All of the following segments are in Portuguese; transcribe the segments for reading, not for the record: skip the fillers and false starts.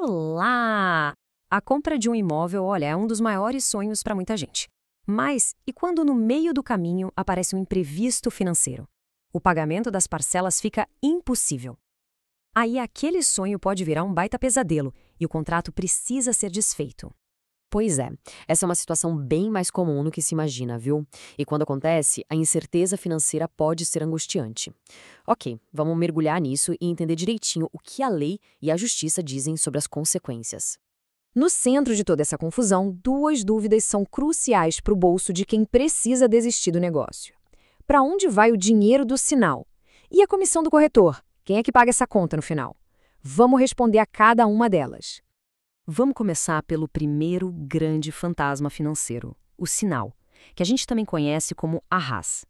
Olá! A compra de um imóvel, olha, é um dos maiores sonhos para muita gente. Mas e quando no meio do caminho aparece um imprevisto financeiro? O pagamento das parcelas fica impossível. Aí aquele sonho pode virar um baita pesadelo e o contrato precisa ser desfeito. Pois é, essa é uma situação bem mais comum do que se imagina, viu? E quando acontece, a incerteza financeira pode ser angustiante. Ok, vamos mergulhar nisso e entender direitinho o que a lei e a justiça dizem sobre as consequências. No centro de toda essa confusão, duas dúvidas são cruciais para o bolso de quem precisa desistir do negócio. Para onde vai o dinheiro do sinal? E a comissão do corretor? Quem é que paga essa conta no final? Vamos responder a cada uma delas. Vamos começar pelo primeiro grande fantasma financeiro, o sinal, que a gente também conhece como arras.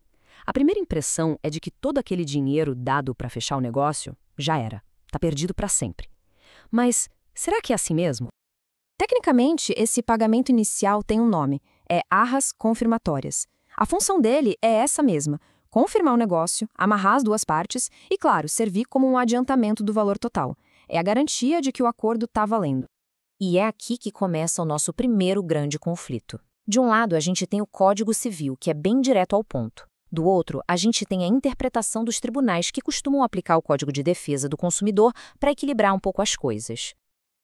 A primeira impressão é de que todo aquele dinheiro dado para fechar o negócio já era, está perdido para sempre. Mas será que é assim mesmo? Tecnicamente, esse pagamento inicial tem um nome, é arras confirmatórias. A função dele é essa mesma, confirmar o negócio, amarrar as duas partes e, claro, servir como um adiantamento do valor total. É a garantia de que o acordo está valendo. E é aqui que começa o nosso primeiro grande conflito. De um lado, a gente tem o Código Civil, que é bem direto ao ponto. Do outro, a gente tem a interpretação dos tribunais que costumam aplicar o Código de Defesa do Consumidor para equilibrar um pouco as coisas.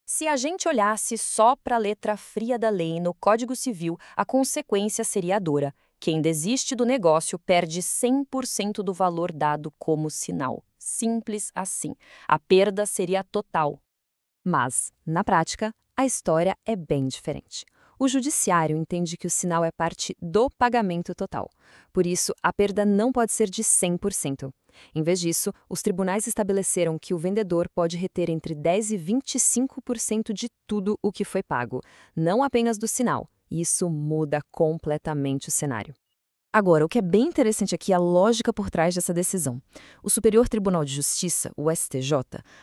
Se a gente olhasse só para a letra fria da lei no Código Civil, a consequência seria dura. Quem desiste do negócio perde 100% do valor dado como sinal. Simples assim. A perda seria total. Mas, na prática, a história é bem diferente. O judiciário entende que o sinal é parte do pagamento total. Por isso, a perda não pode ser de 100%. Em vez disso, os tribunais estabeleceram que o vendedor pode reter entre 10% e 25% de tudo o que foi pago, não apenas do sinal. Isso muda completamente o cenário. Agora, o que é bem interessante aqui é a lógica por trás dessa decisão. O Superior Tribunal de Justiça, o STJ,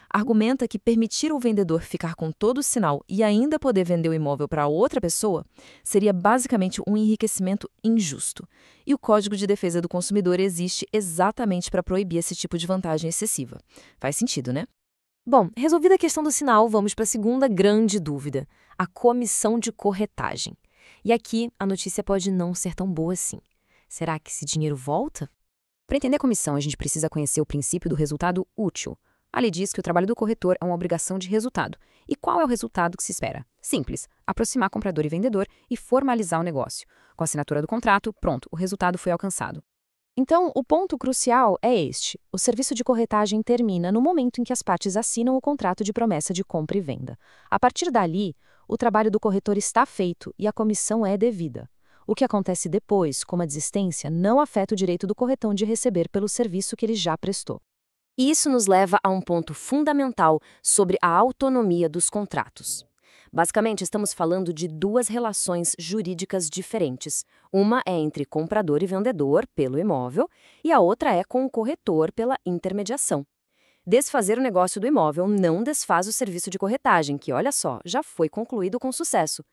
argumenta que permitir o vendedor ficar com todo o sinal e ainda poder vender o imóvel para outra pessoa seria basicamente um enriquecimento injusto. E o Código de Defesa do Consumidor existe exatamente para proibir esse tipo de vantagem excessiva. Faz sentido, né? Bom, resolvida a questão do sinal, vamos para a segunda grande dúvida, a comissão de corretagem. E aqui a notícia pode não ser tão boa assim. Será que esse dinheiro volta? Para entender a comissão, a gente precisa conhecer o princípio do resultado útil. A lei diz que o trabalho do corretor é uma obrigação de resultado. E qual é o resultado que se espera? Simples, aproximar comprador e vendedor e formalizar o negócio. Com a assinatura do contrato, pronto, o resultado foi alcançado. Então, o ponto crucial é este. O serviço de corretagem termina no momento em que as partes assinam o contrato de promessa de compra e venda. A partir dali, o trabalho do corretor está feito e a comissão é devida. O que acontece depois, como a desistência, não afeta o direito do corretão de receber pelo serviço que ele já prestou. E isso nos leva a um ponto fundamental sobre a autonomia dos contratos. Basicamente, estamos falando de duas relações jurídicas diferentes. Uma é entre comprador e vendedor, pelo imóvel, e a outra é com o corretor pela intermediação. Desfazer o negócio do imóvel não desfaz o serviço de corretagem, que, olha só, já foi concluído com sucesso.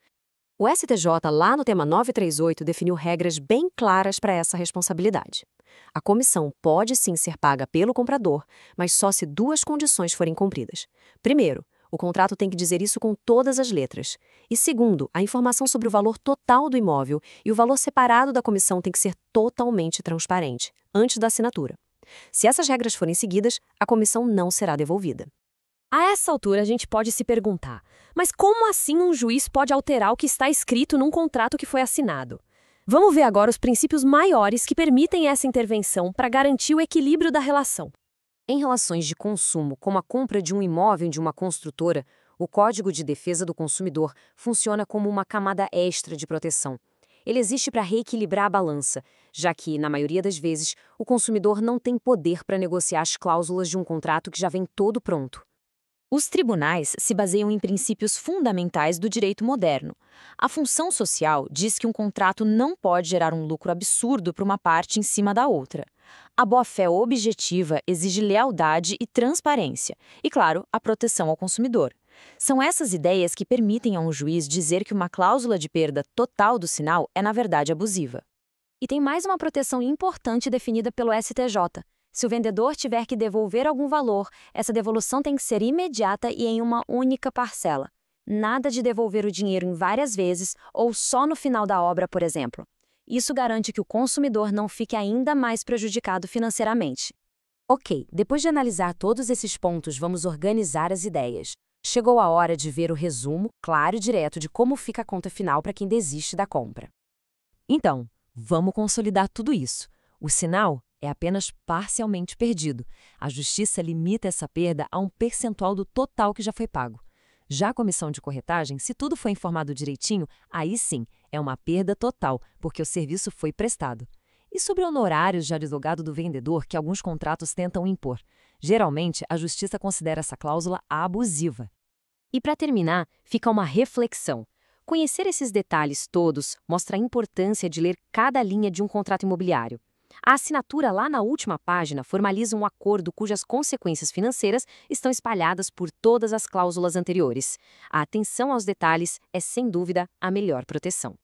O STJ, lá no tema 938, definiu regras bem claras para essa responsabilidade. A comissão pode sim ser paga pelo comprador, mas só se duas condições forem cumpridas. Primeiro, o contrato tem que dizer isso com todas as letras. E segundo, a informação sobre o valor total do imóvel e o valor separado da comissão tem que ser totalmente transparente, antes da assinatura. Se essas regras forem seguidas, a comissão não será devolvida. A essa altura, a gente pode se perguntar, mas como assim um juiz pode alterar o que está escrito num contrato que foi assinado? Vamos ver agora os princípios maiores que permitem essa intervenção para garantir o equilíbrio da relação. Em relações de consumo, como a compra de um imóvel de uma construtora, o Código de Defesa do Consumidor funciona como uma camada extra de proteção. Ele existe para reequilibrar a balança, já que, na maioria das vezes, o consumidor não tem poder para negociar as cláusulas de um contrato que já vem todo pronto. Os tribunais se baseiam em princípios fundamentais do direito moderno. A função social diz que um contrato não pode gerar um lucro absurdo para uma parte em cima da outra. A boa-fé objetiva exige lealdade e transparência, e, claro, a proteção ao consumidor. São essas ideias que permitem a um juiz dizer que uma cláusula de perda total do sinal é, na verdade, abusiva. E tem mais uma proteção importante definida pelo STJ. Se o vendedor tiver que devolver algum valor, essa devolução tem que ser imediata e em uma única parcela. Nada de devolver o dinheiro em várias vezes ou só no final da obra, por exemplo. Isso garante que o consumidor não fique ainda mais prejudicado financeiramente. Ok, depois de analisar todos esses pontos, vamos organizar as ideias. Chegou a hora de ver o resumo, claro e direto, de como fica a conta final para quem desiste da compra. Então, vamos consolidar tudo isso. O sinal é apenas parcialmente perdido. A justiça limita essa perda a um percentual do total que já foi pago. Já a comissão de corretagem, se tudo foi informado direitinho, aí sim, é uma perda total, porque o serviço foi prestado. E sobre honorários de advogado do vendedor que alguns contratos tentam impor? Geralmente, a justiça considera essa cláusula abusiva. E para terminar, fica uma reflexão. Conhecer esses detalhes todos mostra a importância de ler cada linha de um contrato imobiliário. A assinatura lá na última página formaliza um acordo cujas consequências financeiras estão espalhadas por todas as cláusulas anteriores. A atenção aos detalhes é, sem dúvida, a melhor proteção.